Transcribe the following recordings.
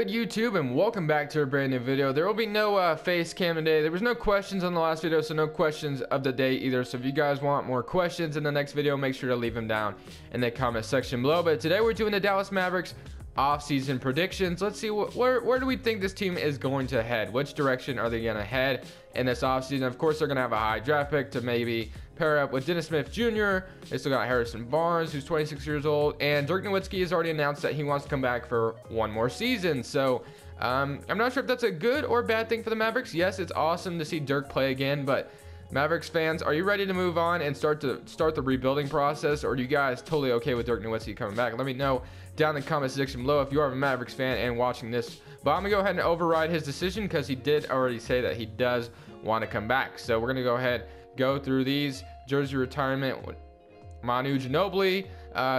good, YouTube, and welcome back to a brand new video. There will be no face cam today. There was no questions on the last video, so no questions of the day either. So if you guys want more questions in the next video, make sure to leave them down in the comment section below. But today we're doing the Dallas Mavericks off-season predictions. Let's see where do we think this team is going to head? Which direction are they going to head in this off-season? Of course, they're going to have a high draft pick to maybe pair up with Dennis Smith Jr. They still got Harrison Barnes, who's 26 years old, and Dirk Nowitzki has already announced that he wants to come back for one more season. So I'm not sure if that's a good or bad thing for the Mavericks. Yes, it's awesome to see Dirk play again, but Mavericks fans, are you ready to move on and start the rebuilding process, or are you guys totally okay with Dirk Nowitzki coming back? Let me know down in the comment section below if you are a Mavericks fan and watching this. But I'm gonna go ahead and override his decision because he did already say that he does want to come back. So we're gonna go ahead, go through these. Jersey retirement, Manu Ginobili.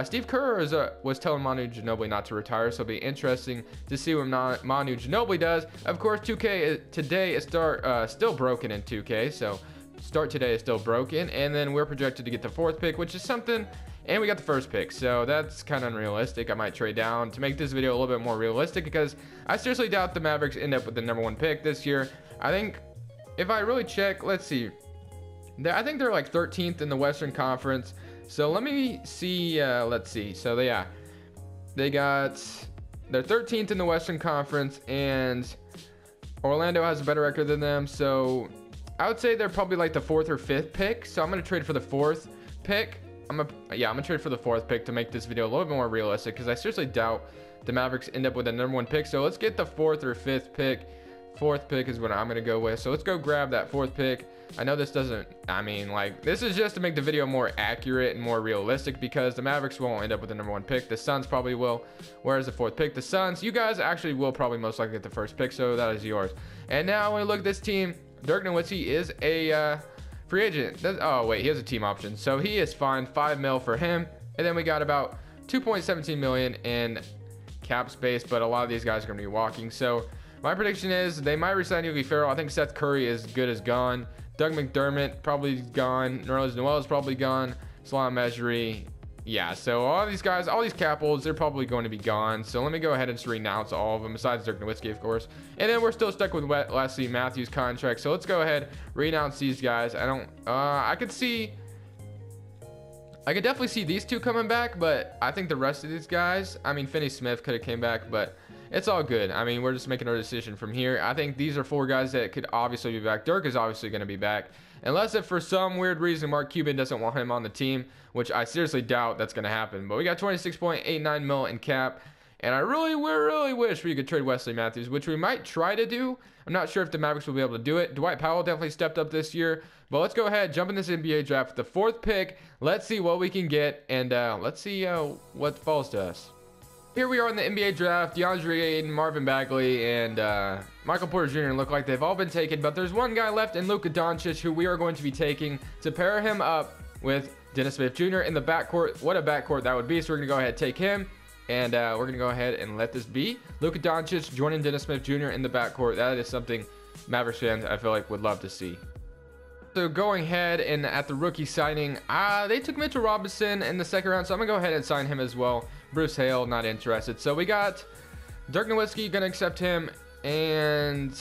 Steve Kerr was telling Manu Ginobili not to retire, so it'll be interesting to see what Manu Ginobili does. Of course, 2K today is still broken in 2K, so start today is still broken, and then we're projected to get the 4th pick, which is something, and we got the 1st pick, so that's kind of unrealistic. I might trade down to make this video a little bit more realistic because I seriously doubt the Mavericks end up with the #1 pick this year. I think if I really check, let's see, I think they're like 13th in the Western Conference. So let me see. Let's see. So they're 13th in the Western Conference, and Orlando has a better record than them. So I would say they're probably like the 4th or 5th pick. So I'm gonna trade for the 4th pick. I'm gonna trade for the 4th pick to make this video a little bit more realistic because I seriously doubt the Mavericks end up with a #1 pick. So let's get the 4th or 5th pick. 4th pick is what I'm gonna go with. So let's go grab that 4th pick. I know this doesn't, this is just to make the video more accurate and more realistic because the Mavericks won't end up with the #1 pick. The Suns probably will. Where's the 4th pick? The Suns, you guys actually will probably most likely get the 1st pick, so that is yours. And now when we look at this team, Dirk Nowitzki is a free agent. Oh wait, he has a team option, so he is fine. $5 million for him, and then we got about $2.17 million in cap space, but a lot of these guys are gonna be walking. So my prediction is they might resign Yogi Ferrell. I think Seth Curry is good as gone. Doug McDermott probably gone. Nerlens Noel is probably gone. Salam Mejri. Yeah, so all these guys, all these cap holds, they're probably going to be gone. So let me go ahead and just renounce all of them, besides Dirk Nowitzki, of course. And then we're still stuck with Wesley Matthews' contract. So let's go ahead, renounce these guys. I could definitely see these two coming back, but I think the rest of these guys, Finney Smith could have came back, but it's all good. We're just making our decision from here. I think these are 4 guys that could obviously be back. Dirk is obviously going to be back. Unless if for some weird reason Mark Cuban doesn't want him on the team, which I seriously doubt that's going to happen. But we got $26.89 million in cap. And I really wish we could trade Wesley Matthews, which we might try to do. I'm not sure if the Mavericks will be able to do it. Dwight Powell definitely stepped up this year. But let's go ahead, jump in this NBA draft with the 4th pick. Let's see what we can get, and let's see what falls to us. Here we are in the NBA draft. DeAndre Ayton, Marvin Bagley, and Michael Porter Jr. look like they've all been taken, but there's one guy left in Luka Doncic who we are going to be taking to pair him up with Dennis Smith Jr. in the backcourt. What a backcourt that would be. So we're going to go ahead and take him, and we're going to go ahead and let this be. Luka Doncic joining Dennis Smith Jr. in the backcourt. That is something Mavericks fans, I feel like, would love to see. So going ahead and at the rookie signing, they took Mitchell Robinson in the 2nd round, so I'm gonna go ahead and sign him as well. Bruce Hale, not interested. So we got Dirk Nowitzki, gonna accept him, and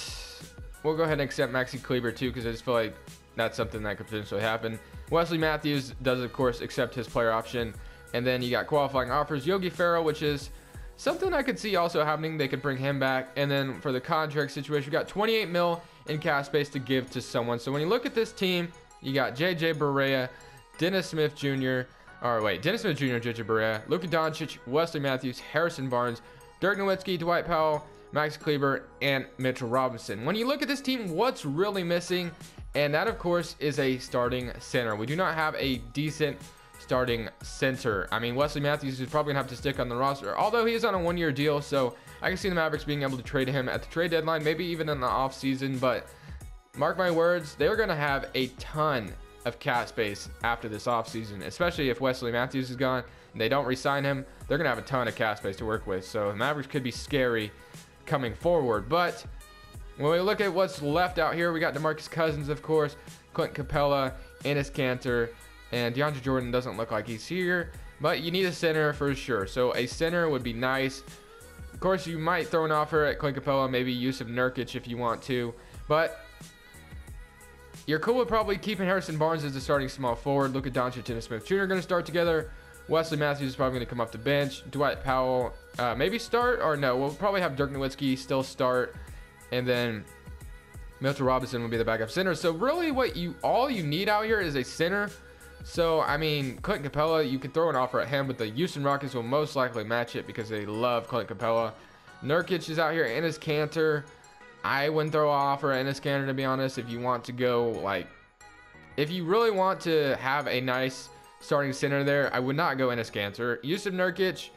we'll go ahead and accept Maxi Kleber too, because I just feel like that's something that could potentially happen. Wesley Matthews does, of course, accept his player option, and then you got qualifying offers. Yogi Ferrell, which is something I could see also happening. They could bring him back. And then for the contract situation, we got $28 million in cap space to give to someone. So when you look at this team, you got JJ Barea, Dennis Smith Jr. Dennis Smith Jr., JJ Barea, Luka Doncic, Wesley Matthews, Harrison Barnes, Dirk Nowitzki, Dwight Powell, Max Kleber, and Mitchell Robinson. When you look at this team, what's really missing? And that, of course, is a starting center. We do not have a decent starting center. Wesley Matthews is probably gonna have to stick on the roster, although he is on a 1-year deal, so I can see the Mavericks being able to trade him at the trade deadline, maybe even in the off season. But mark my words, they're gonna have a ton of cap space after this off season, especially if Wesley Matthews is gone and they don't re-sign him. They're gonna have a ton of cap space to work with, so the Mavericks could be scary coming forward. But when we look at what's left out here, we got DeMarcus Cousins, of course, Clint Capella, Enes Kanter, and DeAndre Jordan doesn't look like he's here, but you need a center for sure. So a center would be nice. course, you might throw an offer at Clint Capella, maybe Yusuf Nurkic if you want to, but you're cool with probably keeping Harrison Barnes as the starting small forward. Luka Doncic and Dennis Smith Jr. are going to start together. Wesley Matthews is probably going to come off the bench. Dwight Powell maybe start, or no, we'll probably have Dirk Nowitzki still start, and then Mitchell Robinson will be the backup center. So really all you need out here is a center. So, I mean, Clint Capella, you can throw an offer at him, but the Houston Rockets will most likely match it because they love Clint Capella. Nurkic is out here. Enes Kanter, I wouldn't throw an offer at Enes Kanter, to be honest. If you want to go, like, if you really want to have a nice starting center there, I would not go Enes Kanter. Yusuf Nurkic,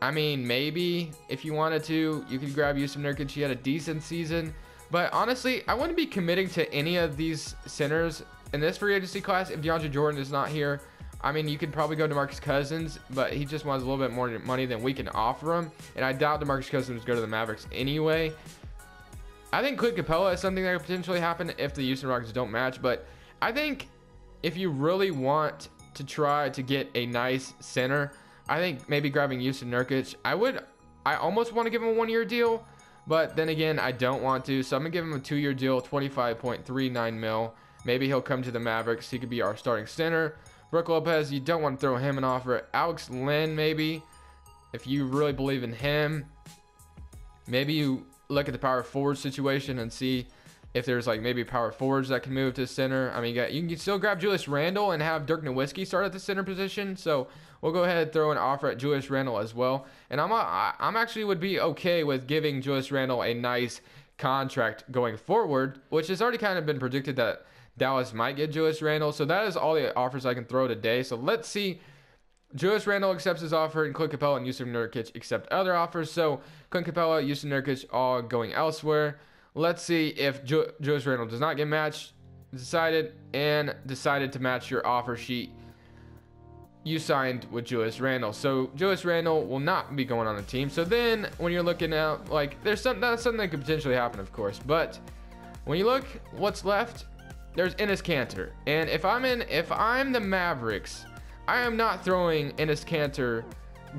I mean, maybe if you wanted to, you could grab Yusuf Nurkic. He had a decent season. But honestly, I wouldn't be committing to any of these centers in this free agency class if DeAndre Jordan is not here. I mean, you could probably go DeMarcus Cousins, but he just wants a little bit more money than we can offer him. And I doubt DeMarcus Cousins would go to the Mavericks anyway. I think Clint Capella is something that could potentially happen if the Houston Rockets don't match. But I think if you really want to try to get a nice center, I think maybe grabbing Yusuf Nurkic. I almost want to give him a 1-year deal, but then again, I don't want to. So I'm going to give him a 2-year deal, $25.39 mil. Maybe he'll come to the Mavericks. He could be our starting center. Brook Lopez, you don't want to throw him an offer. Alex Len, maybe, if you really believe in him. Maybe you look at the power forward situation and see if there's like maybe power forwards that can move to center. I mean, you can still grab Julius Randle and have Dirk Nowitzki start at the center position. So we'll go ahead and throw an offer at Julius Randle as well. And I'm actually would be okay with giving Julius Randle a nice contract going forward, which has already kind of been predicted that Dallas might get Julius Randle. So that is all the offers I can throw today. So let's see. Julius Randle accepts his offer, and Clint Capella and Yusuf Nurkic accept other offers. So Clint Capella, Yusuf Nurkic all going elsewhere. Let's see if Julius Randle does not get matched. Decided to match your offer sheet. You signed with Julius Randle. So Julius Randle will not be going on the team. So then when you're looking at, like, that's something that could potentially happen, of course. But when you look what's left, there's Enes Kanter. And if I'm the Mavericks, I am not throwing Enes Kanter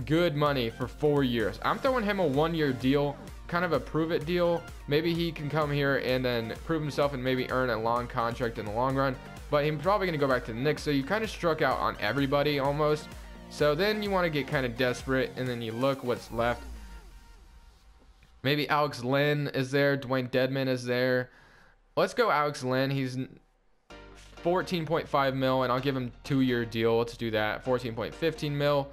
good money for 4 years. I'm throwing him a 1-year deal, kind of a prove it deal. Maybe he can come here and then prove himself and maybe earn a long contract in the long run. But he's probably going to go back to the Knicks. So you kind of struck out on everybody almost. So then you want to get kind of desperate, and then you look what's left. Maybe Alex Len is there. Dwayne Dedmon is there. Let's go Alex Len. He's 14.5 mil, and I'll give him 2-year deal. Let's do that. 14.15 mil.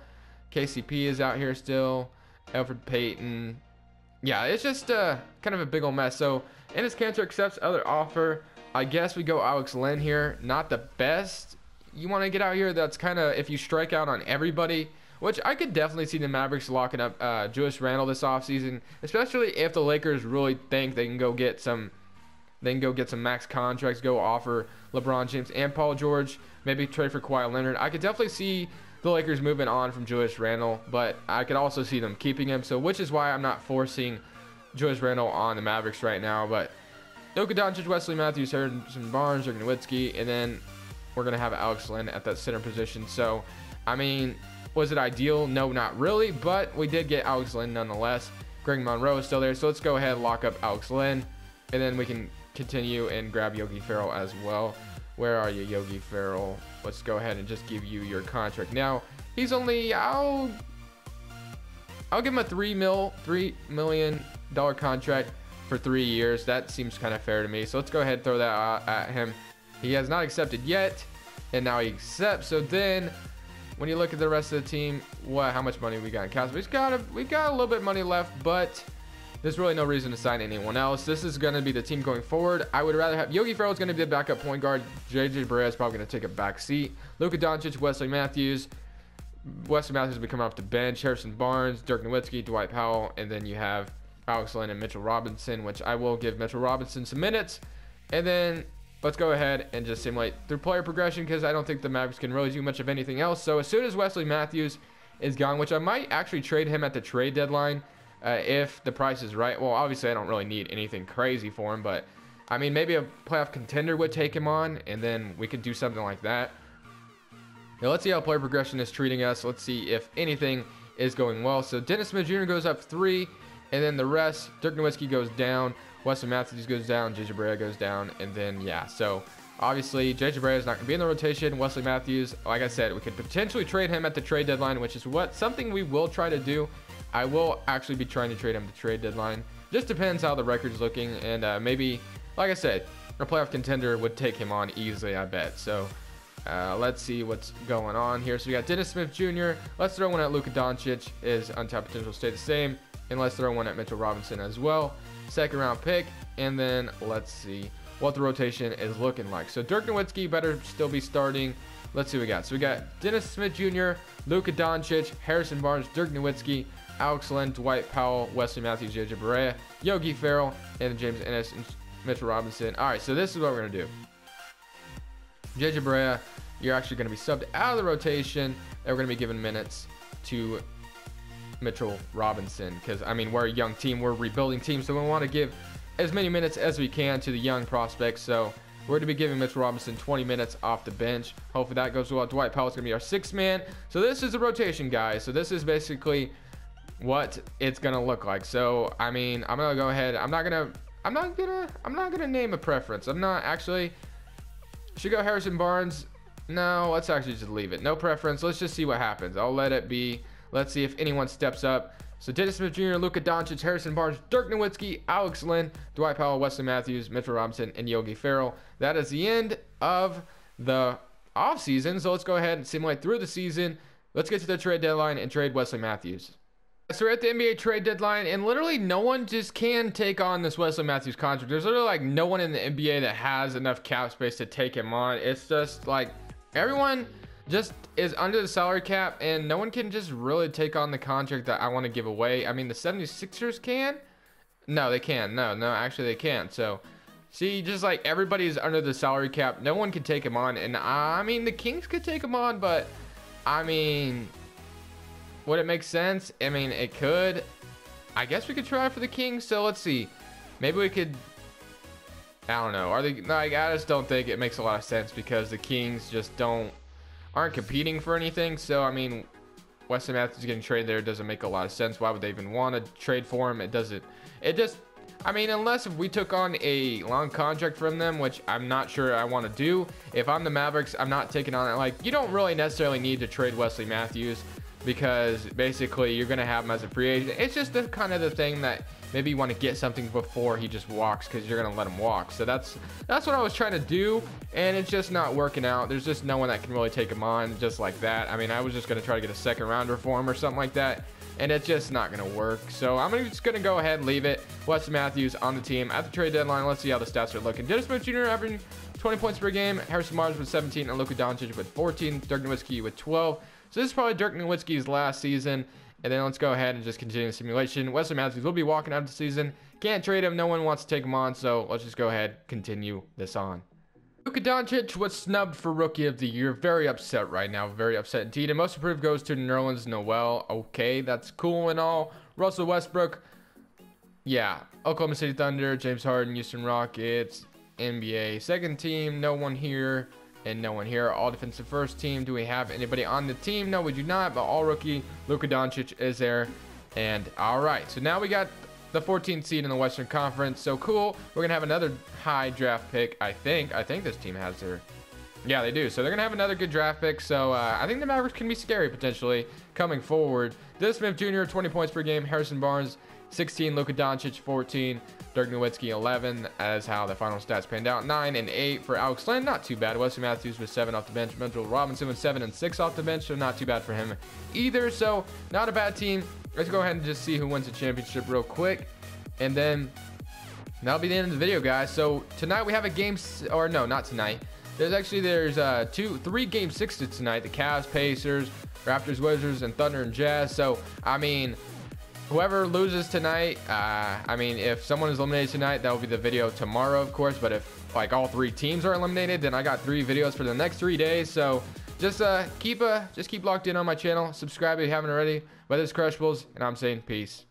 KCP is out here still. Elfrid Payton. Yeah, it's just kind of a big old mess. So Enes Kanter accepts other offer. I guess we go Alex Len here. Not the best. You want to get out here. That's kind of if you strike out on everybody, which I could definitely see the Mavericks locking up Julius Randle this offseason, especially if the Lakers really think they can go get some max contracts, go offer LeBron James and Paul George, maybe trade for Kawhi Leonard. I could definitely see the Lakers moving on from Julius Randle, but I could also see them keeping him. So, which is why I'm not forcing Julius Randle on the Mavericks right now. But Luka Doncic, Wesley Matthews, Harrison Barnes, Dirk Nowitzki, and then we're gonna have Alex Len at that center position. So, I mean, was it ideal? No, not really, but we did get Alex Len nonetheless. Greg Monroe is still there, so let's go ahead and lock up Alex Len, and then we can continue and grab Yogi Ferrell as well. Where are you, Yogi Ferrell? Let's go ahead and just give you your contract. Now, he's only, I'll give him a $3 million contract for 3 years. That seems kind of fair to me. So let's go ahead and throw that at him. He has not accepted yet, and now he accepts. So then, when you look at the rest of the team, how much money we got in cash? We've got a little bit of money left, but there's really no reason to sign anyone else. This is going to be the team going forward. I would rather have Yogi Ferrell is going to be the backup point guard. JJ Barea is probably going to take a back seat. Luka Doncic, Wesley Matthews. Wesley Matthews will be coming off the bench. Harrison Barnes, Dirk Nowitzki, Dwight Powell, and then you have Alex Len and Mitchell Robinson, which I will give Mitchell Robinson some minutes. And then let's go ahead and just simulate through player progression because I don't think the Mavericks can really do much of anything else. So as soon as Wesley Matthews is gone, which I might actually trade him at the trade deadline, if the price is right. Well, obviously I don't really need anything crazy for him, but I mean, maybe a playoff contender would take him on, and then we could do something like that. Now let's see how player progression is treating us. Let's see if anything is going well. So Dennis Smith Jr. goes up 3, And then the rest, Dirk Nowitzki goes down, Wesley Matthews goes down, JJ Barea goes down, and then, yeah, so obviously JJ Barea is not going to be in the rotation. Wesley Matthews, like I said, we could potentially trade him at the trade deadline, which is something we will try to do. I will actually be trying to trade him at the trade deadline. Just depends how the record's looking, and maybe, like I said, a playoff contender would take him on easily, I bet. So let's see what's going on here. So we got Dennis Smith Jr. Let's throw one at Luka Doncic. His untapped potential stay the same. And let's throw one at Mitchell Robinson as well. Second round pick. And then let's see what the rotation is looking like. So Dirk Nowitzki better still be starting. Let's see what we got. So we got Dennis Smith Jr., Luka Doncic, Harrison Barnes, Dirk Nowitzki, Alex Len, Dwight Powell, Wesley Matthews, JJ Barea, Yogi Ferrell, and James Ennis and Mitchell Robinson. All right, so this is what we're going to do. JJ Barea, you're actually going to be subbed out of the rotation, and we're going to be giving minutes to Mitchell Robinson because, I mean, we're a young team. We're a rebuilding team, so we want to give as many minutes as we can to the young prospects. So we're going to be giving Mitchell Robinson 20 minutes off the bench. Hopefully that goes well. Dwight Powell is going to be our sixth man. So this is a rotation, guys. So this is basically what it's going to look like. So, I mean, I'm going to go ahead. I'm not going to name a preference. I'm not actually. Should go Harrison Barnes. No, let's actually just leave it. No preference. Let's just see what happens. I'll let it be. Let's see if anyone steps up. So Dennis Smith Jr., Luka Doncic, Harrison Barnes, Dirk Nowitzki, Alex Len, Dwight Powell, Wesley Matthews, Mitchell Robinson, and Yogi Ferrell. That is the end of the offseason. So let's go ahead and simulate through the season. Let's get to the trade deadline and trade Wesley Matthews. So we're at the NBA trade deadline, and literally no one just can take on this Wesley Matthews contract. There's literally like no one in the NBA that has enough cap space to take him on. It's just like everyone just is under the salary cap, and no one can just really take on the contract that I want to give away. I mean, the 76ers can. No, they can. No, actually they can't. So, see, just like everybody's under the salary cap, no one can take him on. And I mean, the Kings could take him on, but I mean, would it make sense? I mean, it could. I guess we could try for the Kings. So let's see. Maybe we could. I don't know. Are they like? I just don't think it makes a lot of sense because the Kings just aren't competing for anything. So I mean, Wesley Matthews getting traded there doesn't make a lot of sense. Why would they even want to trade for him? It doesn't. It just. I mean, unless if we took on a long contract from them, which I'm not sure I want to do. If I'm the Mavericks, I'm not taking on it. Like, you don't really necessarily need to trade Wesley Matthews, because basically you're going to have him as a free agent. It's just the kind of the thing that maybe you want to get something before he just walks, because you're going to let him walk. So that's what I was trying to do, and it's just not working out. There's just no one that can really take him on just like that. I mean, I was just going to try to get a second rounder for him or something like that, and it's just not going to work. So I'm just going to go ahead and leave it. Wesley Matthews on the team at the trade deadline. Let's see how the stats are looking. Dennis Smith Jr. averaging 20 points per game, Harrison Barnes with 17, and Luka Doncic with 14, Dirk Nowitzki with 12. So this is probably Dirk Nowitzki's last season. And then let's go ahead and just continue the simulation. Wesley Matthews will be walking out of the season. Can't trade him. No one wants to take him on. So let's just go ahead, continue this on. Luka Doncic was snubbed for Rookie of the Year. Very upset right now. Very upset indeed. And most improved goes to Nerlens Noel. Okay, that's cool and all. Russell Westbrook. Yeah. Oklahoma City Thunder, James Harden, Houston Rockets, NBA second team. No one here. And no one here. All defensive first team. Do we have anybody on the team? No, we do not. But all rookie, Luka Doncic is there. And all right. So now we got the 14th seed in the Western Conference. So cool. We're going to have another high draft pick, I think. I think this team has their. Yeah, they do. So they're going to have another good draft pick. So I think the Mavericks can be scary potentially coming forward. Dennis Smith Jr., 20 points per game. Harrison Barnes, 16. Luka Doncic, 14. Dirk Nowitzki, 11, as how the final stats panned out. 9 and 8 for Alex Len, not too bad. Wesley Matthews with 7 off the bench. Mitchell Robinson with 7 and 6 off the bench, so not too bad for him either. So not a bad team. Let's go ahead and just see who wins the championship real quick, and then that'll be the end of the video, guys. So tonight we have a game, or no, not tonight. There's 3 game 6s tonight. The Cavs, Pacers, Raptors, Wizards, and Thunder and Jazz. So I mean, whoever loses tonight, I mean, if someone is eliminated tonight, that will be the video tomorrow, of course. But if like all 3 teams are eliminated, then I got 3 videos for the next 3 days. So just keep locked in on my channel. Subscribe if you haven't already. But this is Crushables, and I'm saying peace.